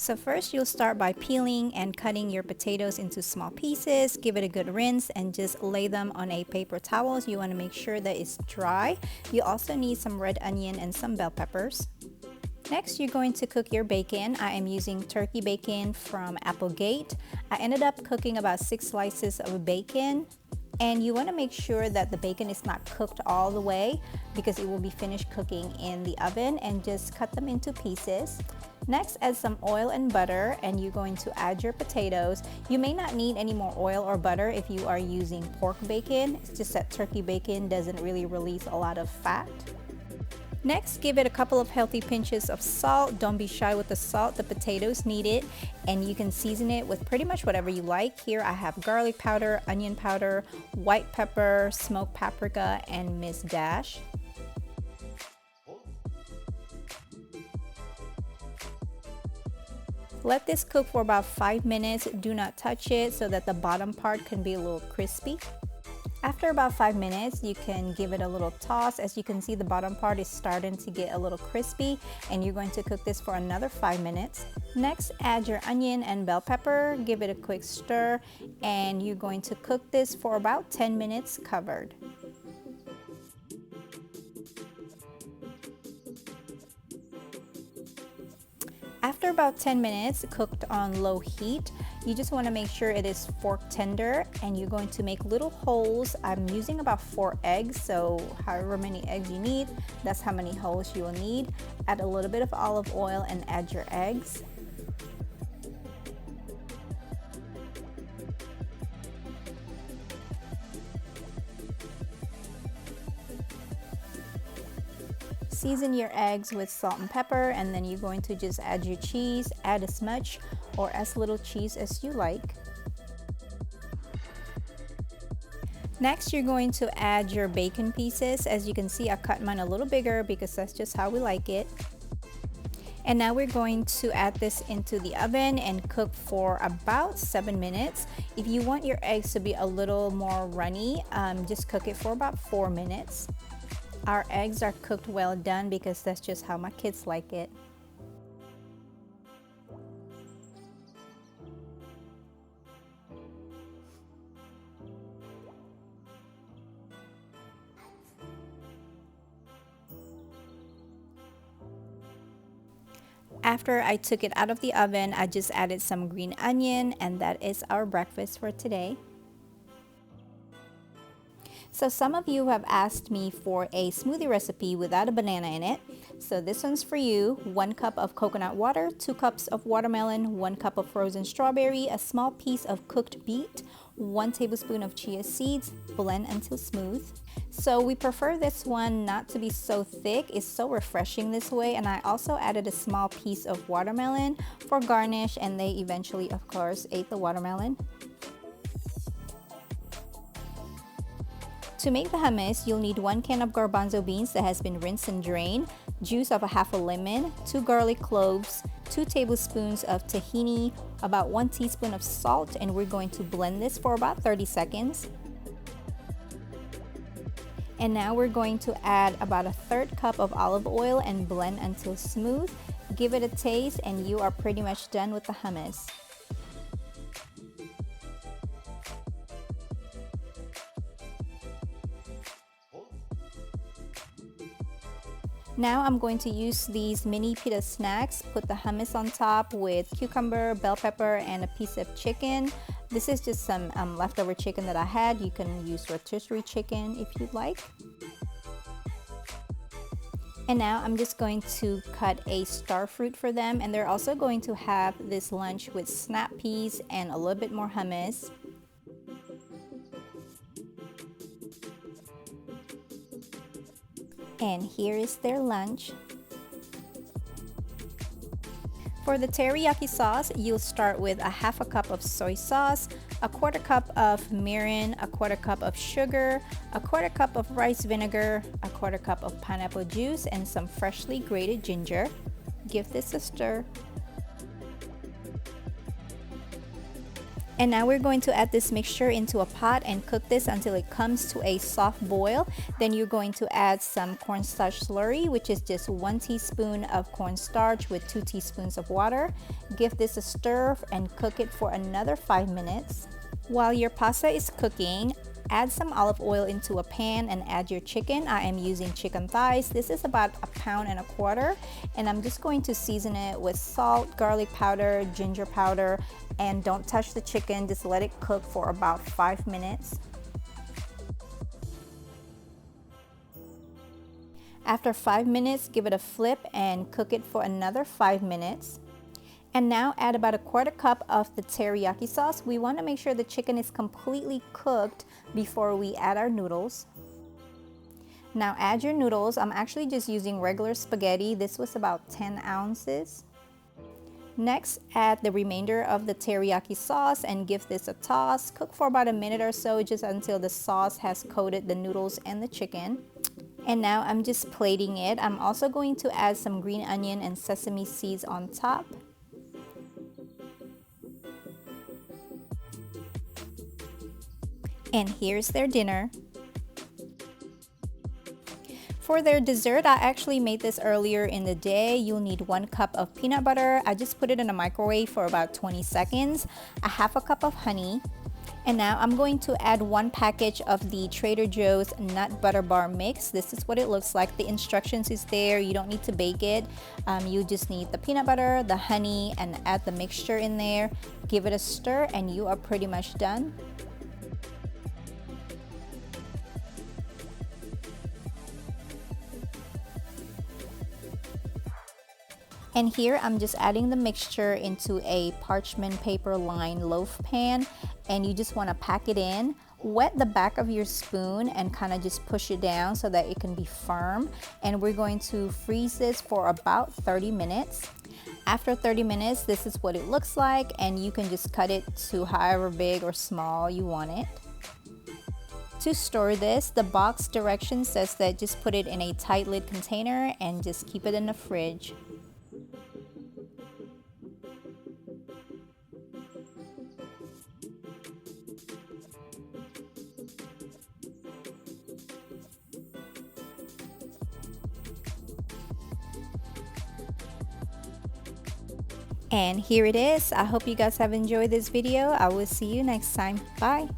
So first you'll start by peeling and cutting your potatoes into small pieces. Give it a good rinse and just lay them on a paper towel. You want to make sure that it's dry. You also need some red onion and some bell peppers. Next, you're going to cook your bacon. I am using turkey bacon from Applegate. I ended up cooking about 6 slices of bacon. And you want to make sure that the bacon is not cooked all the way because it will be finished cooking in the oven, and just cut them into pieces. Next, add some oil and butter, and you're going to add your potatoes. You may not need any more oil or butter if you are using pork bacon. It's just that turkey bacon doesn't really release a lot of fat. Next, give it a couple of healthy pinches of salt. Don't be shy with the salt. The potatoes need it, and you can season it with pretty much whatever you like. Here I have garlic powder, onion powder, white pepper, smoked paprika, and Miss Dash. Let this cook for about 5 minutes. Do not touch it so that the bottom part can be a little crispy. After about 5 minutes, you can give it a little toss. As you can see, the bottom part is starting to get a little crispy, and you're going to cook this for another 5 minutes. Next, add your onion and bell pepper. Give it a quick stir, and you're going to cook this for about 10 minutes covered. After about 10 minutes cooked on low heat, you just want to make sure it is fork tender, and you're going to make little holes. I'm using about 4 eggs, so however many eggs you need, that's how many holes you will need. Add a little bit of olive oil and add your eggs. Season your eggs with salt and pepper, and then you're going to just add your cheese. Add as much or as little cheese as you like. Next, you're going to add your bacon pieces. As you can see, I cut mine a little bigger because that's just how we like it. And now we're going to add this into the oven and cook for about 7 minutes. If you want your eggs to be a little more runny, just cook it for about 4 minutes. Our eggs are cooked well done because that's just how my kids like it. After I took it out of the oven, I just added some green onion, and that is our breakfast for today. So some of you have asked me for a smoothie recipe without a banana in it. So this one's for you. 1 cup of coconut water, 2 cups of watermelon, 1 cup of frozen strawberry, a small piece of cooked beet, 1 tablespoon of chia seeds. Blend until smooth. So we prefer this one not to be so thick. It's so refreshing this way. And I also added a small piece of watermelon for garnish, and they eventually, of course, ate the watermelon. To make the hummus, you'll need 1 can of garbanzo beans that has been rinsed and drained, juice of a half a lemon, 2 garlic cloves, 2 tablespoons of tahini, about 1 teaspoon of salt, and we're going to blend this for about 30 seconds. And now we're going to add about a 1/3 cup of olive oil and blend until smooth. Give it a taste, and you are pretty much done with the hummus. Now I'm going to use these mini pita snacks. Put the hummus on top with cucumber, bell pepper, and a piece of chicken. This is just some leftover chicken that I had. You can use rotisserie chicken if you'd like. And now I'm just going to cut a star fruit for them, and they're also going to have this lunch with snap peas and a little bit more hummus. And here is their lunch. For the teriyaki sauce, you'll start with a 1/2 cup of soy sauce, a 1/4 cup of mirin, a 1/4 cup of sugar, a 1/4 cup of rice vinegar, a 1/4 cup of pineapple juice, and some freshly grated ginger. Give this a stir. And now we're going to add this mixture into a pot and cook this until it comes to a soft boil. Then you're going to add some cornstarch slurry, which is just 1 teaspoon of cornstarch with 2 teaspoons of water. Give this a stir and cook it for another 5 minutes. While your pasta is cooking, add some olive oil into a pan and add your chicken. I am using chicken thighs. This is about 1.25 pounds, and I'm just going to season it with salt, garlic powder, ginger powder, and don't touch the chicken. Just let it cook for about 5 minutes. After 5 minutes, give it a flip and cook it for another 5 minutes. And now add about 1/4 cup of the teriyaki sauce. We want to make sure the chicken is completely cooked before we add our noodles. Now add your noodles. I'm actually just using regular spaghetti. This was about 10 ounces. Next, add the remainder of the teriyaki sauce and give this a toss. Cook for about a minute or so, just until the sauce has coated the noodles and the chicken. And now I'm just plating it. I'm also going to add some green onion and sesame seeds on top. And here's their dinner. For their dessert, I actually made this earlier in the day. You'll need 1 cup of peanut butter. I just put it in a microwave for about 20 seconds. 1/2 cup of honey. And now I'm going to add 1 package of the Trader Joe's nut butter bar mix. This is what it looks like. The instructions is there. You don't need to bake it. You just need the peanut butter, the honey, and add the mixture in there. Give it a stir and you are pretty much done. And here I'm just adding the mixture into a parchment paper lined loaf pan, and you just want to pack it in. Wet the back of your spoon and kind of just push it down so that it can be firm. And we're going to freeze this for about 30 minutes. After 30 minutes, this is what it looks like, and you can just cut it to however big or small you want it. To store this, the box direction says that just put it in a tight lid container and just keep it in the fridge. And here it is. I hope you guys have enjoyed this video. I will see you next time. Bye.